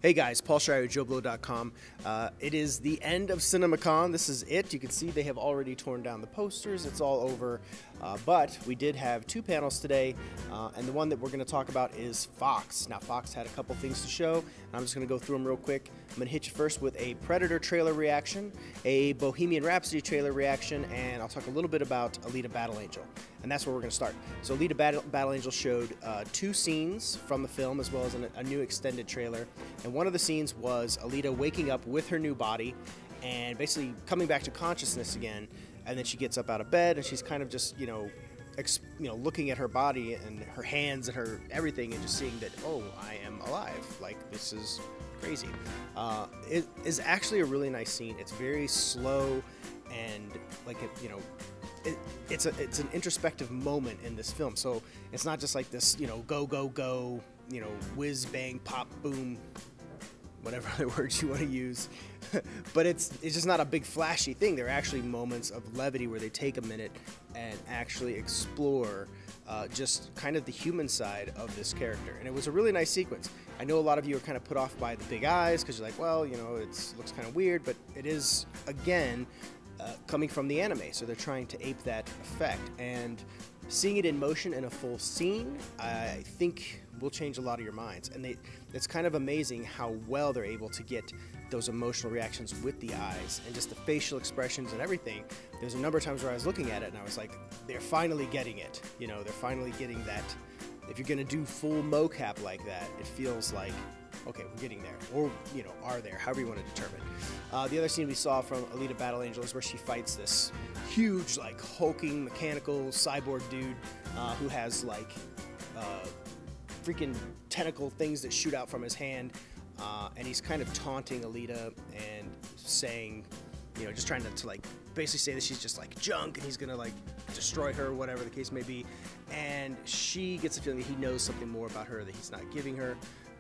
Hey guys, Paul Schreier, JoBlo.com. It is the end of CinemaCon. This is it. You can see they have already torn down the posters. It's all over. But we did have two panels today, and the one that we're going to talk about is Fox. Now, Fox had a couple things to show, and I'm just going to go through them real quick. I'm going to hit you first with a Predator trailer reaction, a Bohemian Rhapsody trailer reaction, and I'll talk a little bit about Alita Battle Angel. And that's where we're going to start. So Alita Battle Angel showed two scenes from the film, as well as a new extended trailer. And one of the scenes was Alita waking up with her new body and basically coming back to consciousness again. And then she gets up out of bed and she's kind of just, looking at her body and her hands and her everything and just seeing that, oh, I am alive. Like, this is crazy. It is actually a really nice scene. It's very slow and like it's an introspective moment in this film. So it's not just like this, go, go, go, whiz, bang, pop, boom, whatever other words you want to use. But it's just not a big flashy thing. There are actually moments of levity where they take a minute and actually explore just kind of the human side of this character. And it was a really nice sequence. I know a lot of you are kind of put off by the big eyes because you're like, well, it looks kind of weird, but it is, again, coming from the anime, so they're trying to ape that effect. And seeing it in motion in a full scene, I think will change a lot of your minds. And it's kind of amazing how well they're able to get those emotional reactions with the eyes and just the facial expressions and everything. There's a number of times where I was looking at it and I was like, they're finally getting it. They're finally getting that. If you're going to do full mocap like that, it feels like, okay, we're getting there, or are there, however you want to determine. The other scene we saw from Alita Battle Angel is where she fights this huge, like, hulking mechanical cyborg dude who has like freaking tentacle things that shoot out from his hand, and he's kind of taunting Alita and saying, just trying to like basically say that she's just like junk and he's gonna like destroy her, whatever the case may be. And she gets the feeling that he knows something more about her that he's not giving her.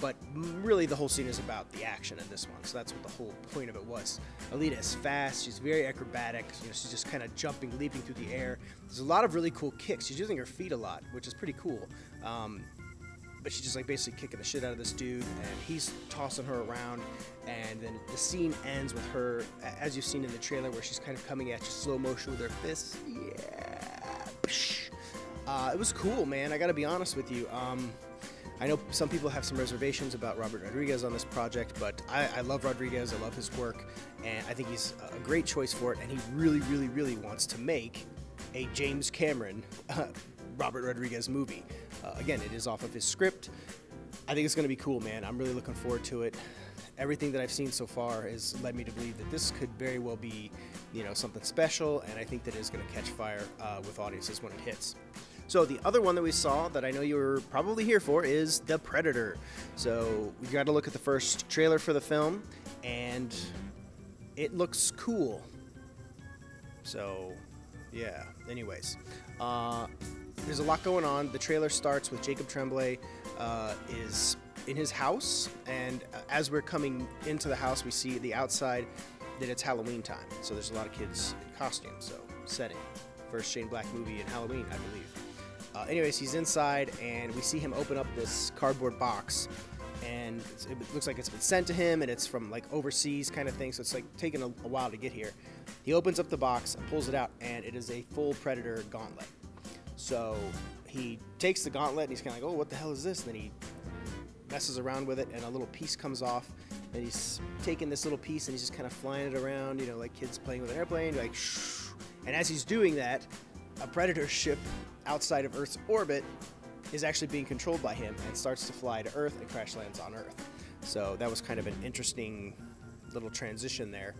But really, the whole scene is about the action in this one, so that's what the whole point of it was. Alita is fast, she's very acrobatic, she's just kind of jumping, leaping through the air. There's a lot of really cool kicks. She's using her feet a lot, which is pretty cool. But she's just like basically kicking the shit out of this dude, and he's tossing her around. And then the scene ends with her, as you've seen in the trailer, where she's kind of coming at you slow motion with her fists. Yeah. It was cool, man. I gotta be honest with you. I know some people have some reservations about Robert Rodriguez on this project, but I love Rodriguez, I love his work, and I think he's a great choice for it, and he really, really, really wants to make a James Cameron Robert Rodriguez movie. Again, it is off of his script. I think it's going to be cool, man. I'm really looking forward to it. Everything that I've seen so far has led me to believe that this could very well be, something special, and I think that it's going to catch fire with audiences when it hits. So the other one that we saw that I know you were probably here for is The Predator. So we got to look at the first trailer for the film, and it looks cool. So yeah, anyways, there's a lot going on. The trailer starts with Jacob Tremblay is in his house, and as we're coming into the house, we see the outside that it's Halloween time. So there's a lot of kids in costume. So setting, first Shane Black movie in Halloween, I believe. Anyways, he's inside, and we see him open up this cardboard box, and it looks like it's been sent to him, and it's from like overseas kind of thing, so it's like taking a while to get here. He opens up the box and pulls it out, and it is a full Predator gauntlet. So he takes the gauntlet, and he's kind of like, oh, what the hell is this? And then he messes around with it, and a little piece comes off, and he's taking this little piece, and he's just kind of flying it around, like kids playing with an airplane, like, shh. And as he's doing that, a Predator ship outside of Earth's orbit is actually being controlled by him and starts to fly to Earth and crash lands on Earth. So that was kind of an interesting little transition there.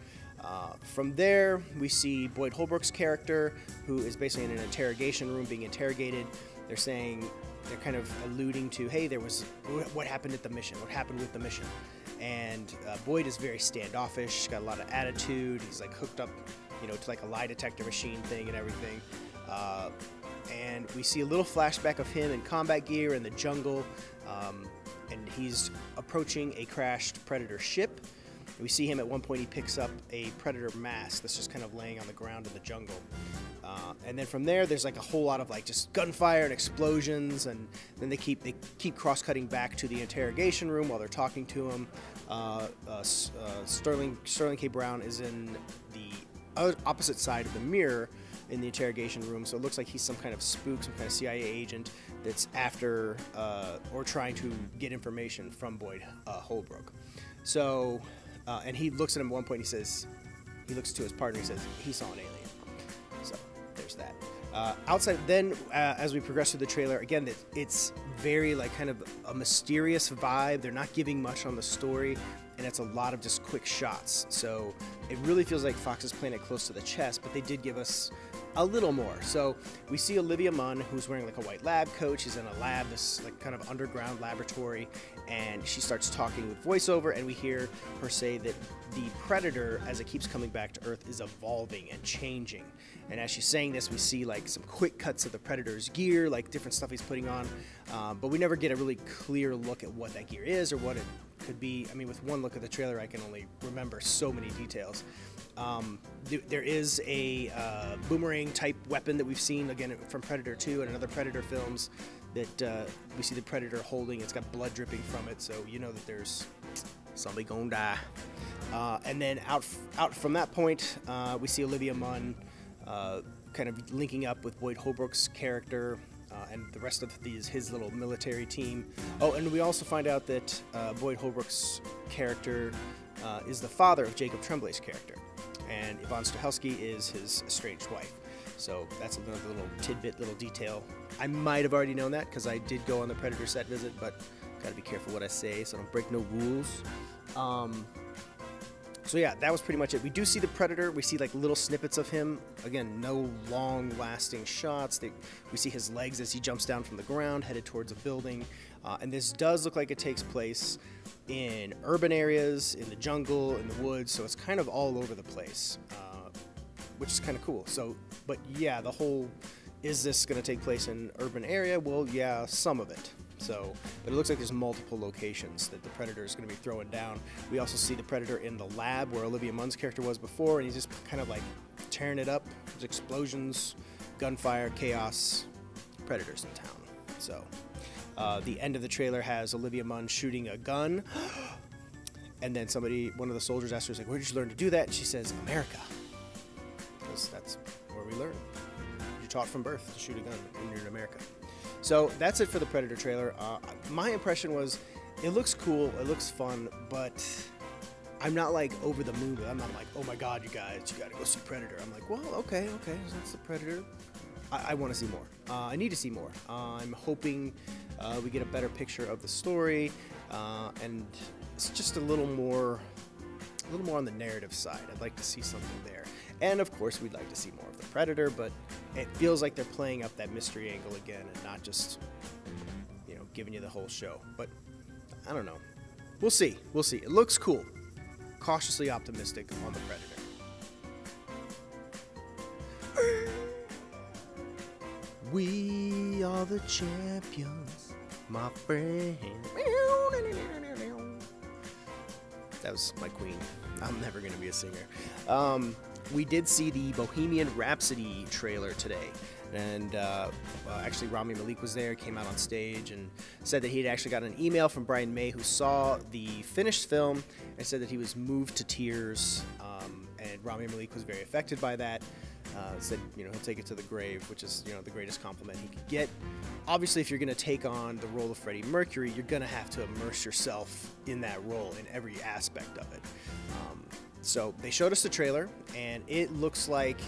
From there, we see Boyd Holbrook's character, who is basically in an interrogation room being interrogated. They're kind of alluding to, hey, what happened at the mission? What happened with the mission? And Boyd is very standoffish. He's got a lot of attitude. He's like hooked up, to like a lie detector machine thing and everything. And we see a little flashback of him in combat gear in the jungle, and he's approaching a crashed Predator ship. We see him at one point, he picks up a Predator mask that's just kind of laying on the ground in the jungle. And then from there, there's like a whole lot of like just gunfire and explosions, and then they keep cross-cutting back to the interrogation room while they're talking to him. Sterling K. Brown is in the opposite side of the mirror in the interrogation room, so it looks like he's some kind of spook, some kind of CIA agent that's after or trying to get information from Boyd Holbrook. So, and he looks at him at one point. He looks to his partner. He says he saw an alien. So there's that. Outside, then as we progress through the trailer, again, it's very like kind of a mysterious vibe. They're not giving much on the story, and it's a lot of just quick shots. So it really feels like Fox is playing it close to the chest, but they did give us a little more. So we see Olivia Munn, who's wearing like a white lab coat. She's in a lab, this like kind of underground laboratory, and she starts talking with voiceover, and we hear her say that the Predator, as it keeps coming back to Earth, is evolving and changing. And as she's saying this, we see like some quick cuts of the Predator's gear, like different stuff he's putting on, but we never get a really clear look at what that gear is or what it could be. I mean, with one look at the trailer, I can only remember so many details. There is a boomerang type weapon that we've seen again from Predator 2 and other Predator films that we see the Predator holding. It's got blood dripping from it, so you know that there's somebody gonna die. And then out from that point, we see Olivia Munn kind of linking up with Boyd Holbrook's character and the rest of his little military team. Oh, and we also find out that Boyd Holbrook's character is the father of Jacob Tremblay's character, and Yvonne Strahovski is his estranged wife. So that's another little tidbit, little detail. I might have already known that because I did go on the Predator set visit, but gotta be careful what I say so I don't break no rules. So yeah, that was pretty much it. We do see the Predator. We see like little snippets of him. Again, no long-lasting shots. We see his legs as he jumps down from the ground, headed towards a building. And this does look like it takes place in urban areas, in the jungle, in the woods. So it's kind of all over the place, which is kind of cool. So, but yeah, the whole, is this going to take place in urban area? Well, yeah, some of it. So, but it looks like there's multiple locations that the Predator is going to be throwing down. We also see the Predator in the lab where Olivia Munn's character was before, and he's just kind of like tearing it up. There's explosions, gunfire, chaos, Predators in town. So, the end of the trailer has Olivia Munn shooting a gun, and then one of the soldiers asks her, like, where did you learn to do that? And she says, America. Because that's where we learn. You're taught from birth to shoot a gun when you're in America. So that's it for the Predator trailer. My impression was, it looks cool, it looks fun, but I'm not like over the moon. I'm not like, oh my god, you guys, you gotta go see Predator. I'm like, well, okay, so that's the Predator. I want to see more. I need to see more. I'm hoping we get a better picture of the story, and it's just a little more on the narrative side. I'd like to see something there. And of course, we'd like to see more of the Predator, but it feels like they're playing up that mystery angle again and not just, giving you the whole show. But I don't know. We'll see. It looks cool. Cautiously optimistic on the Predator. We are the champions, my friend. That was my queen. I'm never going to be a singer. We did see the Bohemian Rhapsody trailer today, and actually Rami Malek was there, came out on stage and said that he had actually got an email from Brian May, who saw the finished film and said that he was moved to tears, and Rami Malek was very affected by that. Said, he'll take it to the grave, which is, the greatest compliment he could get. Obviously, if you're going to take on the role of Freddie Mercury, you're going to have to immerse yourself in that role in every aspect of it. So they showed us the trailer, and it looks like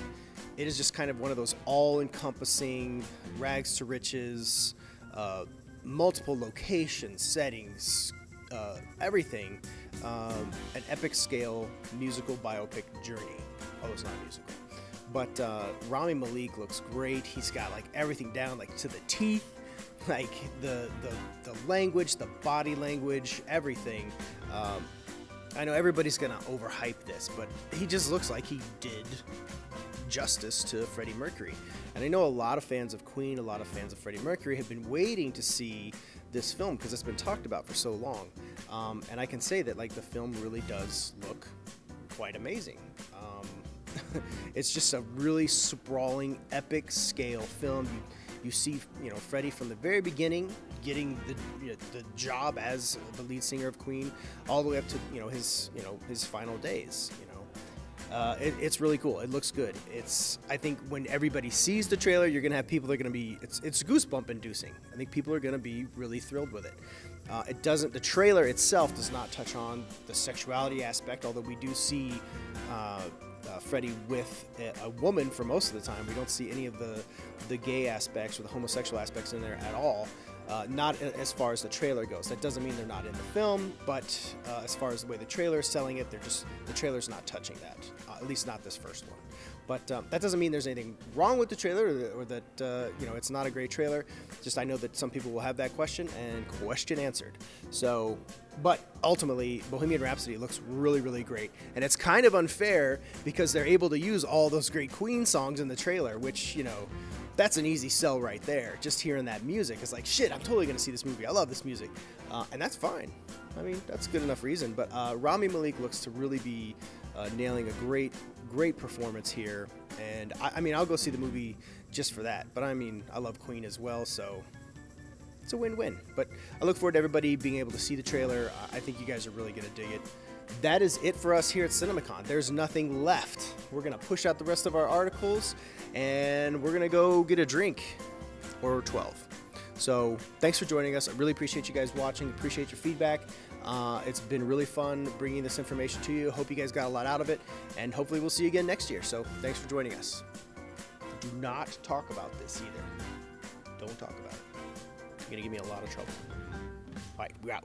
it is just kind of one of those all-encompassing, rags to riches, multiple locations, settings, everything, an epic scale musical biopic journey. Oh, it's not musical. But Rami Malek looks great. He's got like everything down like to the teeth, like the language, the body language, everything. I know everybody's gonna overhype this, but he just looks like he did justice to Freddie Mercury. And I know a lot of fans of Queen, a lot of fans of Freddie Mercury have been waiting to see this film because it's been talked about for so long. And I can say that like the film really does look quite amazing. It's just a really sprawling, epic scale film. You see, Freddie from the very beginning getting the job as the lead singer of Queen, all the way up to his final days. It's really cool. It looks good. I think when everybody sees the trailer, you're gonna have people that are gonna be. It's goosebump inducing. I think people are gonna be really thrilled with it. The trailer itself does not touch on the sexuality aspect, although we do see Freddie with a woman for most of the time. We don't see any of the gay aspects or the homosexual aspects in there at all. Not as far as the trailer goes. That doesn't mean they're not in the film, but as far as the way the trailer is selling it, the trailer's not touching that. At least not this first one. But that doesn't mean there's anything wrong with the trailer or that it's not a great trailer. Just I know that some people will have that question and question answered. So, but ultimately, Bohemian Rhapsody looks really, really great. And it's kind of unfair because they're able to use all those great Queen songs in the trailer, which, that's an easy sell right there. Just hearing that music is like, shit, I'm totally going to see this movie. I love this music. And that's fine. I mean, that's good enough reason. But Rami Malek looks to really be nailing a great performance here. And I'll go see the movie just for that. But I love Queen as well, so it's a win-win. But I look forward to everybody being able to see the trailer. I think you guys are really going to dig it. That is it for us here at CinemaCon. There's nothing left. We're going to push out the rest of our articles, and we're going to go get a drink, or 12. So thanks for joining us. I really appreciate you guys watching. Appreciate your feedback. It's been really fun bringing this information to you. Hope you guys got a lot out of it, and hopefully we'll see you again next year. So thanks for joining us. Do not talk about this either. Don't talk about it. You're going to give me a lot of trouble. All right, we're out.